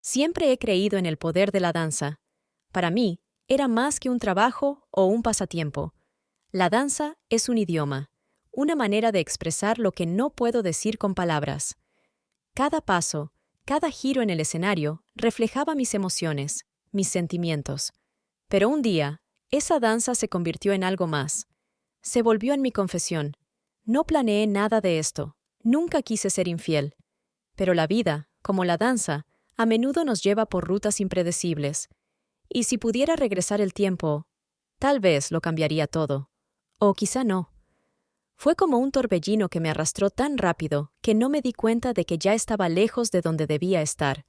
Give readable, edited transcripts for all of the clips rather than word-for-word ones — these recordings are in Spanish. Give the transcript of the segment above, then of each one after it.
Siempre he creído en el poder de la danza. Para mí, era más que un trabajo o un pasatiempo. La danza es un idioma, una manera de expresar lo que no puedo decir con palabras. Cada paso, cada giro en el escenario reflejaba mis emociones, mis sentimientos. Pero un día, esa danza se convirtió en algo más. Se volvió en mi confesión. No planeé nada de esto. Nunca quise ser infiel. Pero la vida, como la danza, a menudo nos lleva por rutas impredecibles. Y si pudiera regresar el tiempo, tal vez lo cambiaría todo. O quizá no. Fue como un torbellino que me arrastró tan rápido que no me di cuenta de que ya estaba lejos de donde debía estar.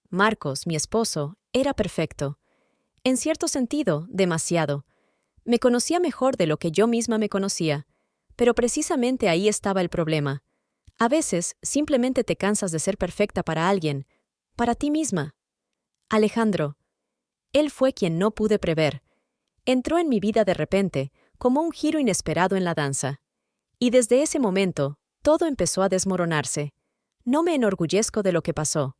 Marcos, mi esposo, era perfecto. En cierto sentido, demasiado. Me conocía mejor de lo que yo misma me conocía. Pero precisamente ahí estaba el problema. A veces simplemente te cansas de ser perfecta para alguien, para ti misma. Alejandro. Él fue quien no pude prever. Entró en mi vida de repente, como un giro inesperado en la danza. Y desde ese momento, todo empezó a desmoronarse. No me enorgullezco de lo que pasó.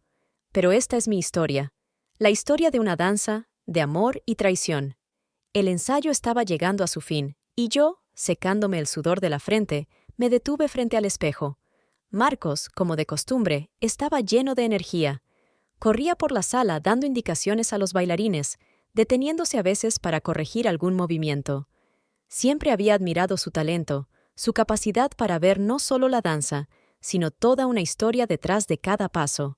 Pero esta es mi historia. La historia de una danza, de amor y traición. El ensayo estaba llegando a su fin, y yo, secándome el sudor de la frente, me detuve frente al espejo. Marcos, como de costumbre, estaba lleno de energía. Corría por la sala dando indicaciones a los bailarines, deteniéndose a veces para corregir algún movimiento. Siempre había admirado su talento, su capacidad para ver no solo la danza, sino toda una historia detrás de cada paso.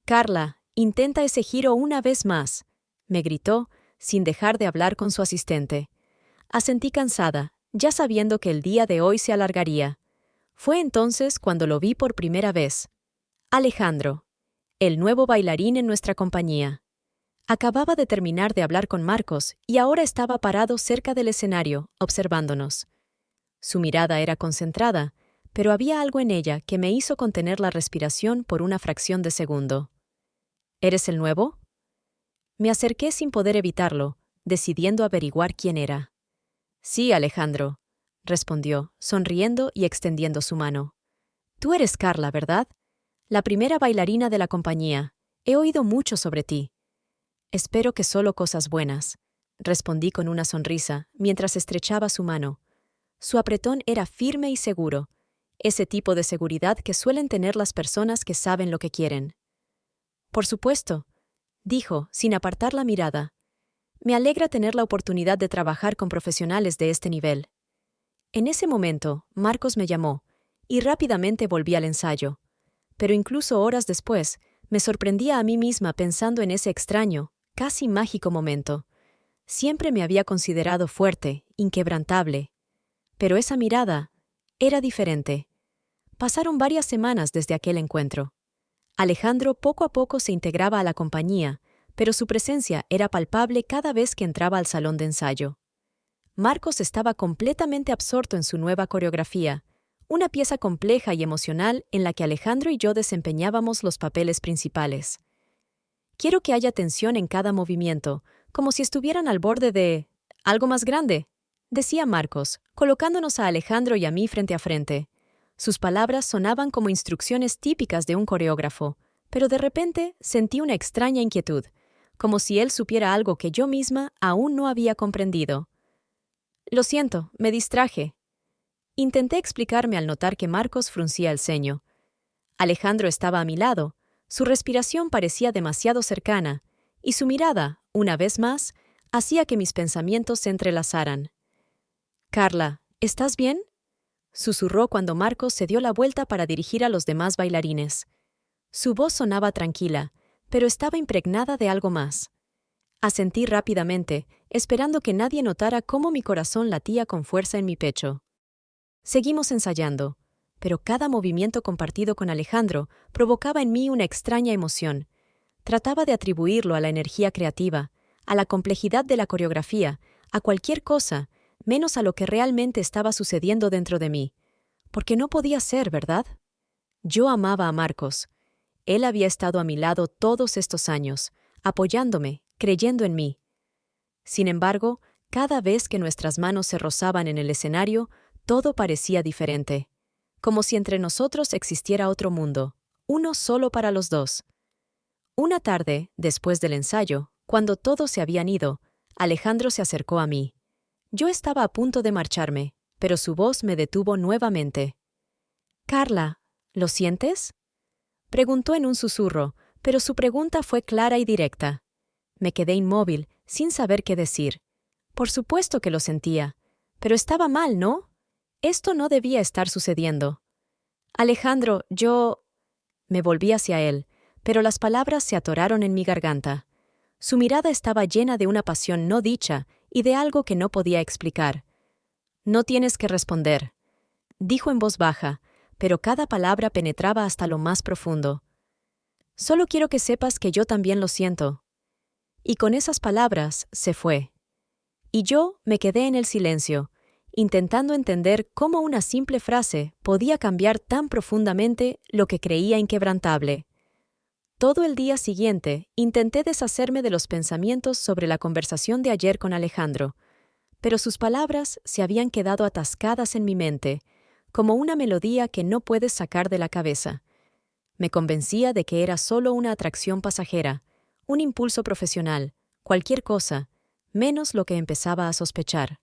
«Carla, intenta ese giro una vez más», me gritó, sin dejar de hablar con su asistente. Asentí cansada, ya sabiendo que el día de hoy se alargaría. Fue entonces cuando lo vi por primera vez. Alejandro, el nuevo bailarín en nuestra compañía. Acababa de terminar de hablar con Marcos y ahora estaba parado cerca del escenario, observándonos. Su mirada era concentrada, pero había algo en ella que me hizo contener la respiración por una fracción de segundo. ¿Eres el nuevo? Me acerqué sin poder evitarlo, decidiendo averiguar quién era. Sí, Alejandro, respondió, sonriendo y extendiendo su mano. Tú eres Carla, ¿verdad? La primera bailarina de la compañía. He oído mucho sobre ti. Espero que solo cosas buenas, respondí con una sonrisa, mientras estrechaba su mano. Su apretón era firme y seguro, ese tipo de seguridad que suelen tener las personas que saben lo que quieren. Por supuesto, dijo, sin apartar la mirada. Me alegra tener la oportunidad de trabajar con profesionales de este nivel. En ese momento, Marcos me llamó, y rápidamente volví al ensayo. Pero incluso horas después, me sorprendía a mí misma pensando en ese extraño, casi mágico momento. Siempre me había considerado fuerte, inquebrantable. Pero esa mirada era diferente. Pasaron varias semanas desde aquel encuentro. Alejandro poco a poco se integraba a la compañía, pero su presencia era palpable cada vez que entraba al salón de ensayo. Marcos estaba completamente absorto en su nueva coreografía, una pieza compleja y emocional en la que Alejandro y yo desempeñábamos los papeles principales. Quiero que haya tensión en cada movimiento, como si estuvieran al borde de algo más grande, decía Marcos, colocándonos a Alejandro y a mí frente a frente. Sus palabras sonaban como instrucciones típicas de un coreógrafo, pero de repente sentí una extraña inquietud, como si él supiera algo que yo misma aún no había comprendido. Lo siento, me distraje. Intenté explicarme al notar que Marcos fruncía el ceño. Alejandro estaba a mi lado, su respiración parecía demasiado cercana, y su mirada, una vez más, hacía que mis pensamientos se entrelazaran. «Carla, ¿estás bien?», susurró cuando Marcos se dio la vuelta para dirigir a los demás bailarines. Su voz sonaba tranquila, pero estaba impregnada de algo más. Asentí rápidamente, esperando que nadie notara cómo mi corazón latía con fuerza en mi pecho. Seguimos ensayando, pero cada movimiento compartido con Alejandro provocaba en mí una extraña emoción. Trataba de atribuirlo a la energía creativa, a la complejidad de la coreografía, a cualquier cosa, menos a lo que realmente estaba sucediendo dentro de mí. Porque no podía ser, ¿verdad? Yo amaba a Marcos. Él había estado a mi lado todos estos años, apoyándome, creyendo en mí. Sin embargo, cada vez que nuestras manos se rozaban en el escenario, todo parecía diferente, como si entre nosotros existiera otro mundo, uno solo para los dos. Una tarde, después del ensayo, cuando todos se habían ido, Alejandro se acercó a mí. Yo estaba a punto de marcharme, pero su voz me detuvo nuevamente. «Carla, ¿lo sientes?», preguntó en un susurro, pero su pregunta fue clara y directa. Me quedé inmóvil, sin saber qué decir. Por supuesto que lo sentía, pero estaba mal, ¿no? Esto no debía estar sucediendo. «Alejandro, yo…» Me volví hacia él, pero las palabras se atoraron en mi garganta. Su mirada estaba llena de una pasión no dicha y de algo que no podía explicar. «No tienes que responder», dijo en voz baja, pero cada palabra penetraba hasta lo más profundo. «Solo quiero que sepas que yo también lo siento». Y con esas palabras se fue. Y yo me quedé en el silencio, intentando entender cómo una simple frase podía cambiar tan profundamente lo que creía inquebrantable. Todo el día siguiente intenté deshacerme de los pensamientos sobre la conversación de ayer con Alejandro, pero sus palabras se habían quedado atascadas en mi mente, como una melodía que no puedes sacar de la cabeza. Me convencía de que era solo una atracción pasajera, un impulso profesional, cualquier cosa, menos lo que empezaba a sospechar.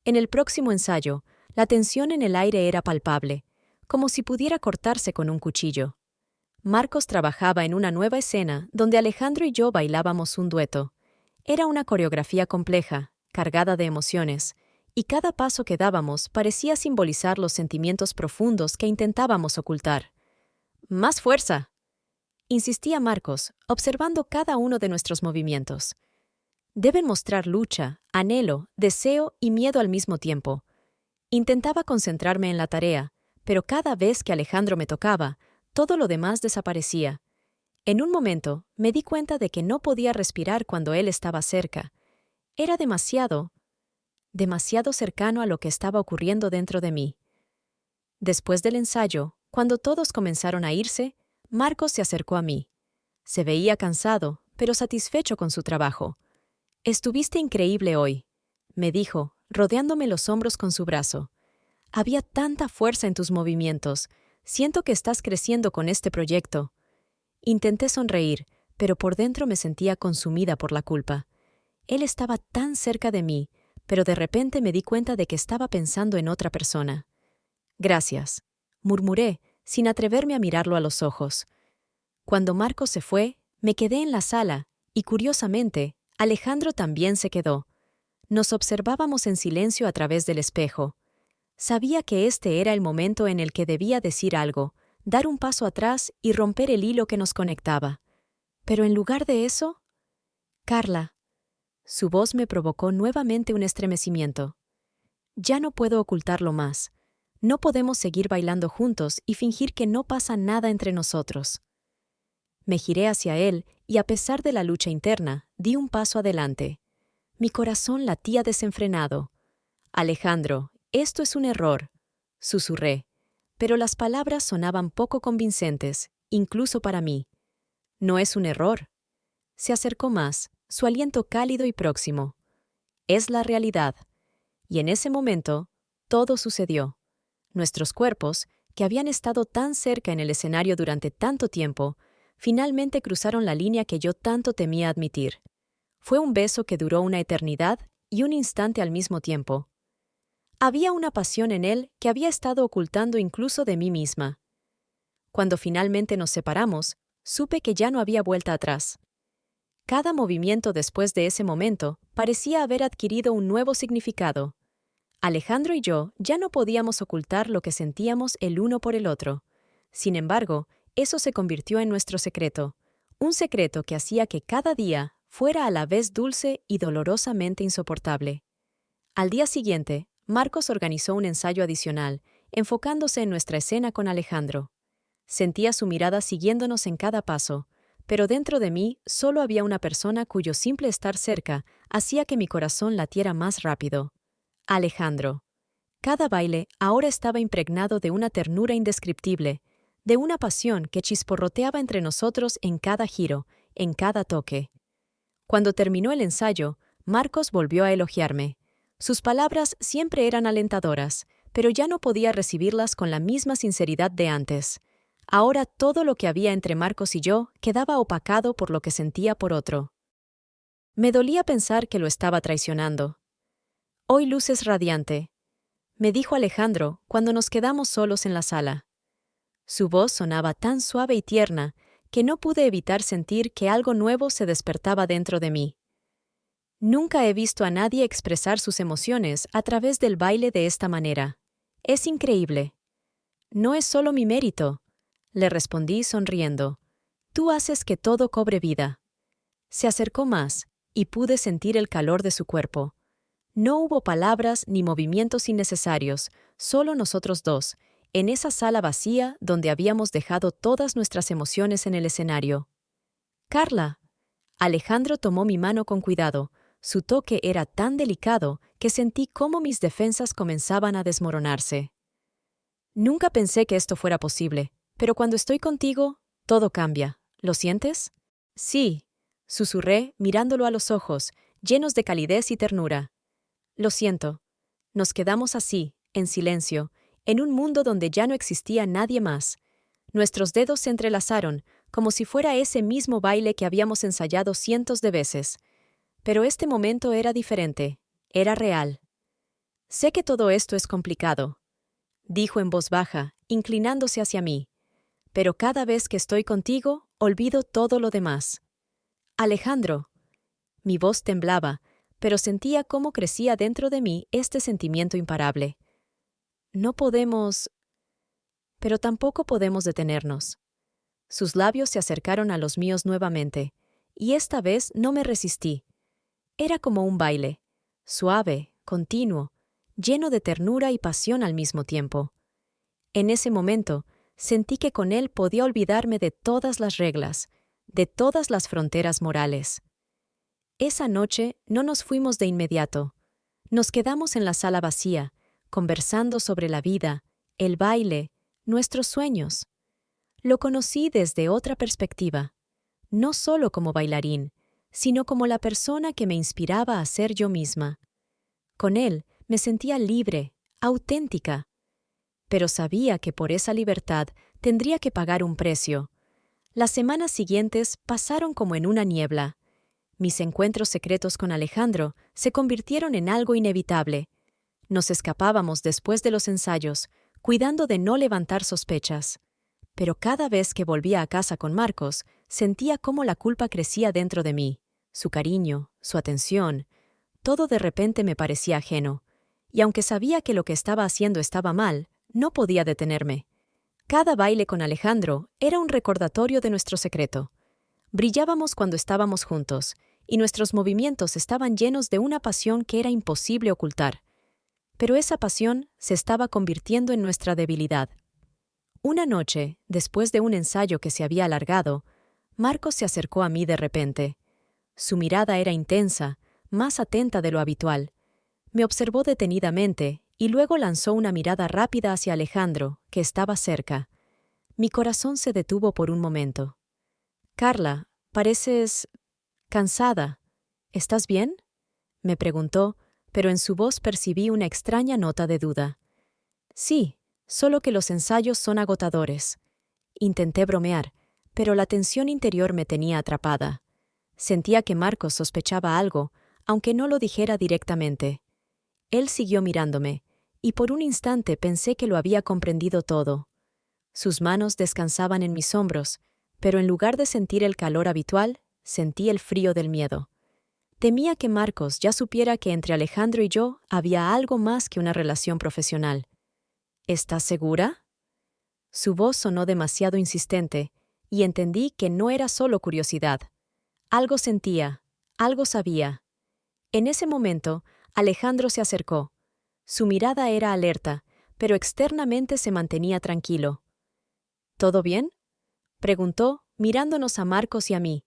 En el próximo ensayo, la tensión en el aire era palpable, como si pudiera cortarse con un cuchillo. Marcos trabajaba en una nueva escena donde Alejandro y yo bailábamos un dueto. Era una coreografía compleja, cargada de emociones, y cada paso que dábamos parecía simbolizar los sentimientos profundos que intentábamos ocultar. «¡Más fuerza!», insistía Marcos, observando cada uno de nuestros movimientos. «Deben mostrar lucha, anhelo, deseo y miedo al mismo tiempo». Intentaba concentrarme en la tarea, pero cada vez que Alejandro me tocaba, todo lo demás desaparecía. En un momento, me di cuenta de que no podía respirar cuando él estaba cerca. Era demasiado cercano a lo que estaba ocurriendo dentro de mí. Después del ensayo, cuando todos comenzaron a irse, Marcos se acercó a mí. Se veía cansado, pero satisfecho con su trabajo. «Estuviste increíble hoy», me dijo, rodeándome los hombros con su brazo. «Había tanta fuerza en tus movimientos. Siento que estás creciendo con este proyecto». Intenté sonreír, pero por dentro me sentía consumida por la culpa. Él estaba tan cerca de mí, pero de repente me di cuenta de que estaba pensando en otra persona. «Gracias», murmuré, sin atreverme a mirarlo a los ojos. Cuando Marcos se fue, me quedé en la sala, y curiosamente, Alejandro también se quedó. Nos observábamos en silencio a través del espejo. Sabía que este era el momento en el que debía decir algo, dar un paso atrás y romper el hilo que nos conectaba. Pero en lugar de eso, «Carla». Su voz me provocó nuevamente un estremecimiento. «Ya no puedo ocultarlo más. No podemos seguir bailando juntos y fingir que no pasa nada entre nosotros». Me giré hacia él y, a pesar de la lucha interna, di un paso adelante. Mi corazón latía desenfrenado. «Alejandro, esto es un error», susurré, pero las palabras sonaban poco convincentes, incluso para mí. «No es un error». Se acercó más, su aliento cálido y próximo. «Es la realidad». Y en ese momento, todo sucedió. Nuestros cuerpos, que habían estado tan cerca en el escenario durante tanto tiempo, finalmente cruzaron la línea que yo tanto temía admitir. Fue un beso que duró una eternidad y un instante al mismo tiempo. Había una pasión en él que había estado ocultando incluso de mí misma. Cuando finalmente nos separamos, supe que ya no había vuelta atrás. Cada movimiento después de ese momento parecía haber adquirido un nuevo significado. Alejandro y yo ya no podíamos ocultar lo que sentíamos el uno por el otro. Sin embargo, eso se convirtió en nuestro secreto, un secreto que hacía que cada día fuera a la vez dulce y dolorosamente insoportable. Al día siguiente, Marcos organizó un ensayo adicional, enfocándose en nuestra escena con Alejandro. Sentía su mirada siguiéndonos en cada paso, pero dentro de mí solo había una persona cuyo simple estar cerca hacía que mi corazón latiera más rápido. Alejandro. Cada baile ahora estaba impregnado de una ternura indescriptible, de una pasión que chisporroteaba entre nosotros en cada giro, en cada toque. Cuando terminó el ensayo, Marcos volvió a elogiarme. Sus palabras siempre eran alentadoras, pero ya no podía recibirlas con la misma sinceridad de antes. Ahora todo lo que había entre Marcos y yo quedaba opacado por lo que sentía por otro. Me dolía pensar que lo estaba traicionando. Hoy luces radiante, me dijo Alejandro cuando nos quedamos solos en la sala. Su voz sonaba tan suave y tierna que no pude evitar sentir que algo nuevo se despertaba dentro de mí. Nunca he visto a nadie expresar sus emociones a través del baile de esta manera. Es increíble. No es solo mi mérito, le respondí sonriendo. Tú haces que todo cobre vida. Se acercó más, y pude sentir el calor de su cuerpo. No hubo palabras ni movimientos innecesarios, solo nosotros dos, en esa sala vacía donde habíamos dejado todas nuestras emociones en el escenario. Carla. Alejandro tomó mi mano con cuidado. Su toque era tan delicado que sentí cómo mis defensas comenzaban a desmoronarse. Nunca pensé que esto fuera posible, pero cuando estoy contigo, todo cambia. ¿Lo sientes? Sí, susurré, mirándolo a los ojos, llenos de calidez y ternura. Lo siento. Nos quedamos así, en silencio, en un mundo donde ya no existía nadie más. Nuestros dedos se entrelazaron, como si fuera ese mismo baile que habíamos ensayado cientos de veces. Pero este momento era diferente, era real. Sé que todo esto es complicado, dijo en voz baja, inclinándose hacia mí. Pero cada vez que estoy contigo, olvido todo lo demás. Alejandro. Mi voz temblaba, pero sentía cómo crecía dentro de mí este sentimiento imparable. No podemos... Pero tampoco podemos detenernos. Sus labios se acercaron a los míos nuevamente, y esta vez no me resistí. Era como un baile, suave, continuo, lleno de ternura y pasión al mismo tiempo. En ese momento, sentí que con él podía olvidarme de todas las reglas, de todas las fronteras morales. Esa noche no nos fuimos de inmediato. Nos quedamos en la sala vacía, conversando sobre la vida, el baile, nuestros sueños. Lo conocí desde otra perspectiva, no solo como bailarín, sino como la persona que me inspiraba a ser yo misma. Con él me sentía libre, auténtica, pero sabía que por esa libertad tendría que pagar un precio. Las semanas siguientes pasaron como en una niebla. Mis encuentros secretos con Alejandro se convirtieron en algo inevitable. Nos escapábamos después de los ensayos, cuidando de no levantar sospechas. Pero cada vez que volvía a casa con Marcos, sentía cómo la culpa crecía dentro de mí. Su cariño, su atención, todo de repente me parecía ajeno. Y aunque sabía que lo que estaba haciendo estaba mal, no podía detenerme. Cada baile con Alejandro era un recordatorio de nuestro secreto. Brillábamos cuando estábamos juntos, y nuestros movimientos estaban llenos de una pasión que era imposible ocultar. Pero esa pasión se estaba convirtiendo en nuestra debilidad. Una noche, después de un ensayo que se había alargado, Marcos se acercó a mí de repente. Su mirada era intensa, más atenta de lo habitual. Me observó detenidamente y luego lanzó una mirada rápida hacia Alejandro, que estaba cerca. Mi corazón se detuvo por un momento. «Carla, pareces... cansada. ¿Estás bien?», me preguntó, pero en su voz percibí una extraña nota de duda. «Sí, solo que los ensayos son agotadores». Intenté bromear, pero la tensión interior me tenía atrapada. Sentía que Marcos sospechaba algo, aunque no lo dijera directamente. Él siguió mirándome, y por un instante pensé que lo había comprendido todo. Sus manos descansaban en mis hombros, pero en lugar de sentir el calor habitual, sentí el frío del miedo. Temía que Marcos ya supiera que entre Alejandro y yo había algo más que una relación profesional. «¿Estás segura?». Su voz sonó demasiado insistente, y entendí que no era solo curiosidad. Algo sentía, algo sabía. En ese momento, Alejandro se acercó. Su mirada era alerta, pero externamente se mantenía tranquilo. «¿Todo bien?», preguntó, mirándonos a Marcos y a mí.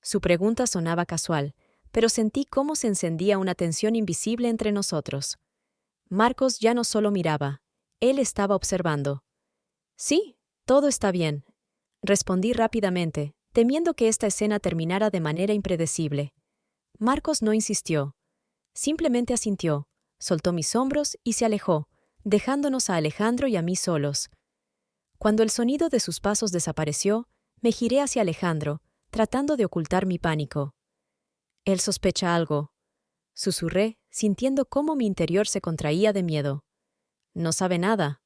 Su pregunta sonaba casual, pero sentí cómo se encendía una tensión invisible entre nosotros. Marcos ya no solo miraba, él estaba observando. «Sí, todo está bien», respondí rápidamente, temiendo que esta escena terminara de manera impredecible. Marcos no insistió. Simplemente asintió, soltó mis hombros y se alejó, dejándonos a Alejandro y a mí solos. Cuando el sonido de sus pasos desapareció, me giré hacia Alejandro, tratando de ocultar mi pánico. Él sospecha algo, susurré, sintiendo cómo mi interior se contraía de miedo. No sabe nada,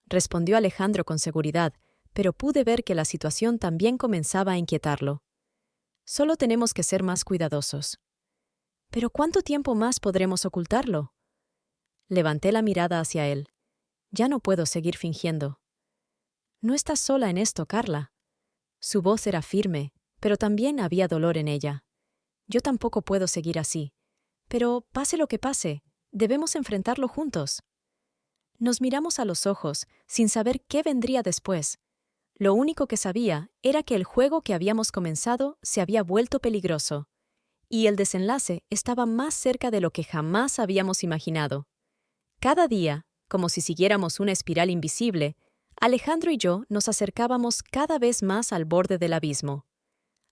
respondió Alejandro con seguridad, pero pude ver que la situación también comenzaba a inquietarlo. Solo tenemos que ser más cuidadosos. ¿Pero cuánto tiempo más podremos ocultarlo? Levanté la mirada hacia él. Ya no puedo seguir fingiendo. No estás sola en esto, Carla. Su voz era firme, pero también había dolor en ella. Yo tampoco puedo seguir así. Pero, pase lo que pase, debemos enfrentarlo juntos. Nos miramos a los ojos, sin saber qué vendría después. Lo único que sabía era que el juego que habíamos comenzado se había vuelto peligroso, y el desenlace estaba más cerca de lo que jamás habíamos imaginado. Cada día, como si siguiéramos una espiral invisible, Alejandro y yo nos acercábamos cada vez más al borde del abismo.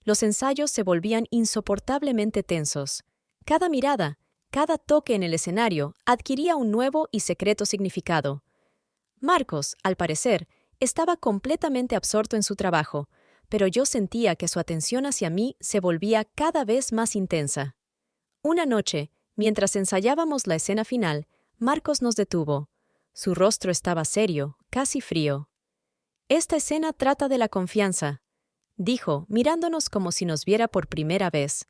Los ensayos se volvían insoportablemente tensos. Cada mirada, cada toque en el escenario adquiría un nuevo y secreto significado. Marcos, al parecer, estaba completamente absorto en su trabajo, pero yo sentía que su atención hacia mí se volvía cada vez más intensa. Una noche, mientras ensayábamos la escena final, Marcos nos detuvo. Su rostro estaba serio, casi frío. «Esta escena trata de la confianza», dijo, mirándonos como si nos viera por primera vez.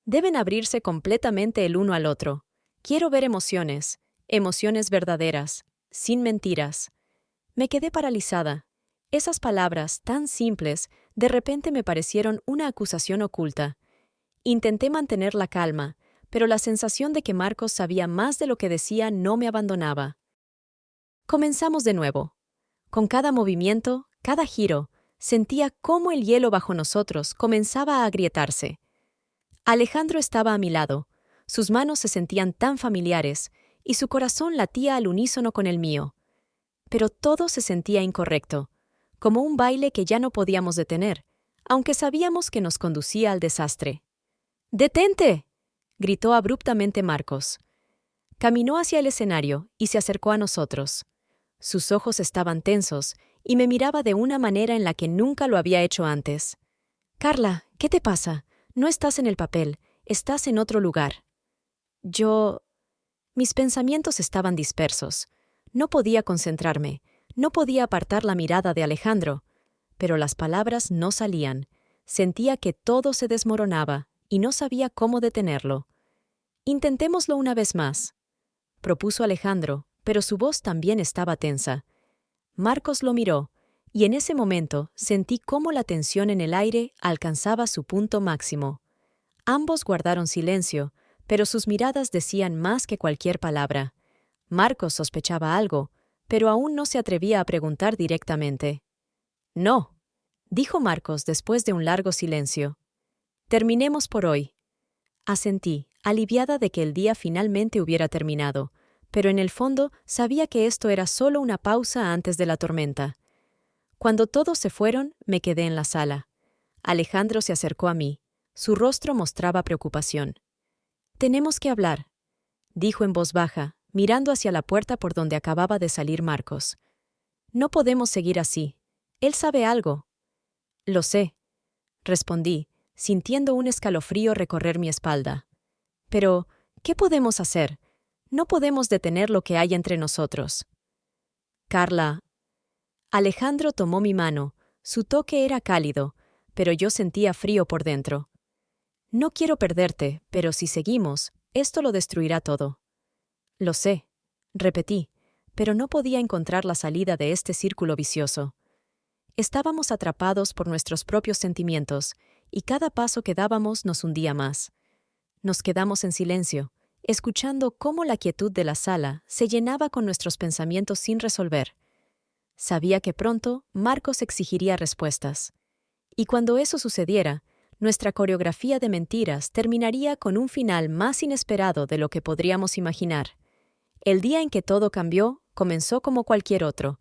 «Deben abrirse completamente el uno al otro. Quiero ver emociones, emociones verdaderas, sin mentiras». Me quedé paralizada. Esas palabras, tan simples, de repente me parecieron una acusación oculta. Intenté mantener la calma, pero la sensación de que Marcos sabía más de lo que decía no me abandonaba. Comenzamos de nuevo. Con cada movimiento, cada giro, sentía cómo el hielo bajo nosotros comenzaba a agrietarse. Alejandro estaba a mi lado. Sus manos se sentían tan familiares, y su corazón latía al unísono con el mío. Pero todo se sentía incorrecto, como un baile que ya no podíamos detener, aunque sabíamos que nos conducía al desastre. «¡Detente!», gritó abruptamente Marcos. Caminó hacia el escenario y se acercó a nosotros. Sus ojos estaban tensos y me miraba de una manera en la que nunca lo había hecho antes. «Carla, ¿qué te pasa? No estás en el papel, estás en otro lugar». Mis pensamientos estaban dispersos. No podía concentrarme, no podía apartar la mirada de Alejandro, pero las palabras no salían. Sentía que todo se desmoronaba y no sabía cómo detenerlo. «Intentémoslo una vez más», propuso Alejandro, pero su voz también estaba tensa. Marcos lo miró, y en ese momento sentí cómo la tensión en el aire alcanzaba su punto máximo. Ambos guardaron silencio, pero sus miradas decían más que cualquier palabra. Marcos sospechaba algo, pero aún no se atrevía a preguntar directamente. «No», dijo Marcos después de un largo silencio. «Terminemos por hoy». Asentí, aliviada de que el día finalmente hubiera terminado, pero en el fondo sabía que esto era solo una pausa antes de la tormenta. Cuando todos se fueron, me quedé en la sala. Alejandro se acercó a mí. Su rostro mostraba preocupación. «Tenemos que hablar», dijo en voz baja, mirando hacia la puerta por donde acababa de salir Marcos. «No podemos seguir así. Él sabe algo». «Lo sé», respondí, sintiendo un escalofrío recorrer mi espalda. «Pero, ¿qué podemos hacer? No podemos detener lo que hay entre nosotros». «Carla». Alejandro tomó mi mano. Su toque era cálido, pero yo sentía frío por dentro. «No quiero perderte, pero si seguimos, esto lo destruirá todo». «Lo sé», repetí, pero no podía encontrar la salida de este círculo vicioso. Estábamos atrapados por nuestros propios sentimientos, y cada paso que dábamos nos hundía más. Nos quedamos en silencio, escuchando cómo la quietud de la sala se llenaba con nuestros pensamientos sin resolver. Sabía que pronto Marcos exigiría respuestas. Y cuando eso sucediera, nuestra coreografía de mentiras terminaría con un final más inesperado de lo que podríamos imaginar. El día en que todo cambió comenzó como cualquier otro.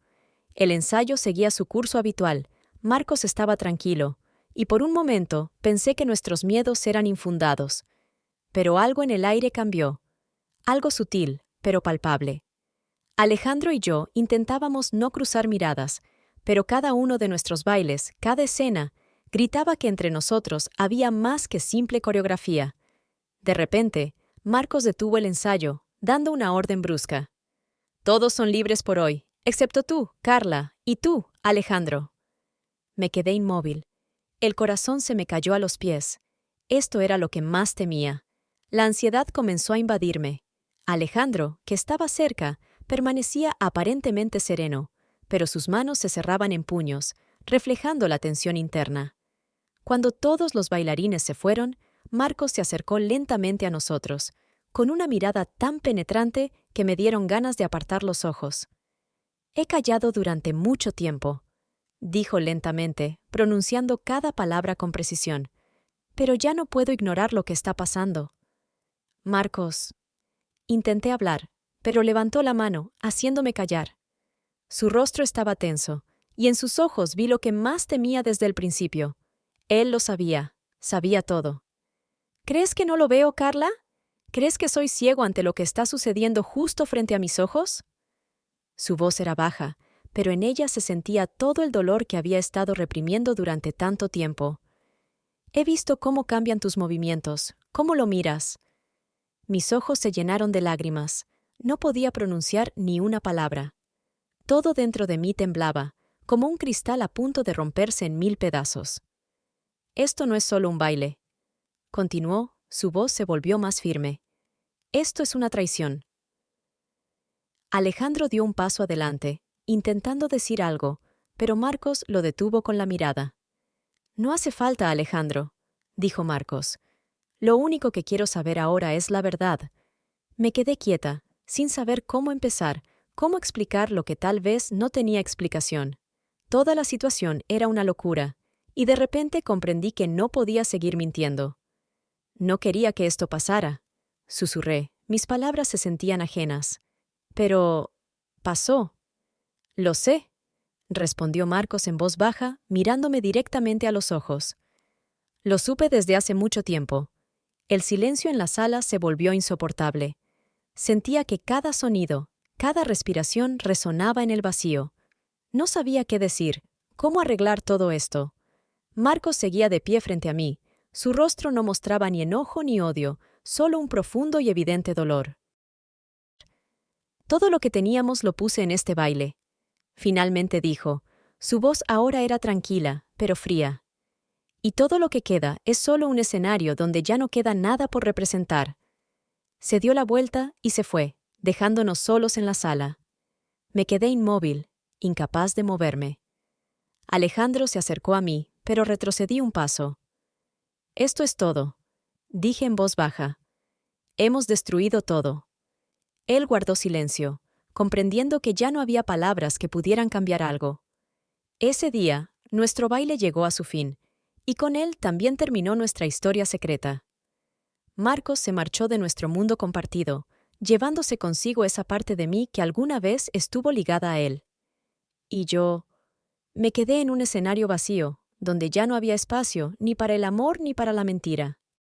El ensayo seguía su curso habitual, Marcos estaba tranquilo, y por un momento pensé que nuestros miedos eran infundados. Pero algo en el aire cambió, algo sutil, pero palpable. Alejandro y yo intentábamos no cruzar miradas, Pero cada uno de nuestros bailes, cada escena, gritaba que entre nosotros había más que simple coreografía. De repente, Marcos detuvo el ensayo, dando una orden brusca. Todos son libres por hoy, excepto tú, Carla, y tú, Alejandro. Me quedé inmóvil. El corazón se me cayó a los pies. Esto era lo que más temía. La ansiedad comenzó a invadirme. Alejandro, que estaba cerca, permanecía aparentemente sereno, pero sus manos se cerraban en puños, reflejando la tensión interna. Cuando todos los bailarines se fueron, Marcos se acercó lentamente a nosotros, con una mirada tan penetrante que me dieron ganas de apartar los ojos. «He callado durante mucho tiempo», dijo lentamente, pronunciando cada palabra con precisión. «Pero ya no puedo ignorar lo que está pasando». «Marcos». Intenté hablar, pero levantó la mano, haciéndome callar. Su rostro estaba tenso, y en sus ojos vi lo que más temía desde el principio. Él lo sabía, sabía todo. «¿Crees que no lo veo, Carla? ¿Crees que soy ciego ante lo que está sucediendo justo frente a mis ojos?» Su voz era baja, pero en ella se sentía todo el dolor que había estado reprimiendo durante tanto tiempo. «He visto cómo cambian tus movimientos, cómo lo miras». Mis ojos se llenaron de lágrimas. No podía pronunciar ni una palabra. Todo dentro de mí temblaba, como un cristal a punto de romperse en 1000 pedazos. «Esto no es solo un baile», continuó, su voz se volvió más firme. «Esto es una traición». Alejandro dio un paso adelante, intentando decir algo, pero Marcos lo detuvo con la mirada. «No hace falta, Alejandro», dijo Marcos. «Lo único que quiero saber ahora es la verdad». Me quedé quieta, sin saber cómo empezar, cómo explicar lo que tal vez no tenía explicación. Toda la situación era una locura, y de repente comprendí que no podía seguir mintiendo. «No quería que esto pasara», susurré, mis palabras se sentían ajenas. «Pero... pasó». «Lo sé», respondió Marcos en voz baja, mirándome directamente a los ojos. «Lo supe desde hace mucho tiempo». El silencio en la sala se volvió insoportable. Sentía que cada sonido, cada respiración resonaba en el vacío. No sabía qué decir, cómo arreglar todo esto. Marcos seguía de pie frente a mí. Su rostro no mostraba ni enojo ni odio, solo un profundo y evidente dolor. «Todo lo que teníamos lo puse en este baile», finalmente dijo. Su voz ahora era tranquila, pero fría. «Y todo lo que queda es solo un escenario donde ya no queda nada por representar». Se dio la vuelta y se fue, dejándonos solos en la sala. Me quedé inmóvil, incapaz de moverme. Alejandro se acercó a mí, pero retrocedí un paso. «Esto es todo», dije en voz baja. «Hemos destruido todo». Él guardó silencio, comprendiendo que ya no había palabras que pudieran cambiar algo. Ese día, nuestro baile llegó a su fin, y con él también terminó nuestra historia secreta. Marcos se marchó de nuestro mundo compartido, llevándose consigo esa parte de mí que alguna vez estuvo ligada a él. Y yo me quedé en un escenario vacío, donde ya no había espacio ni para el amor ni para la mentira.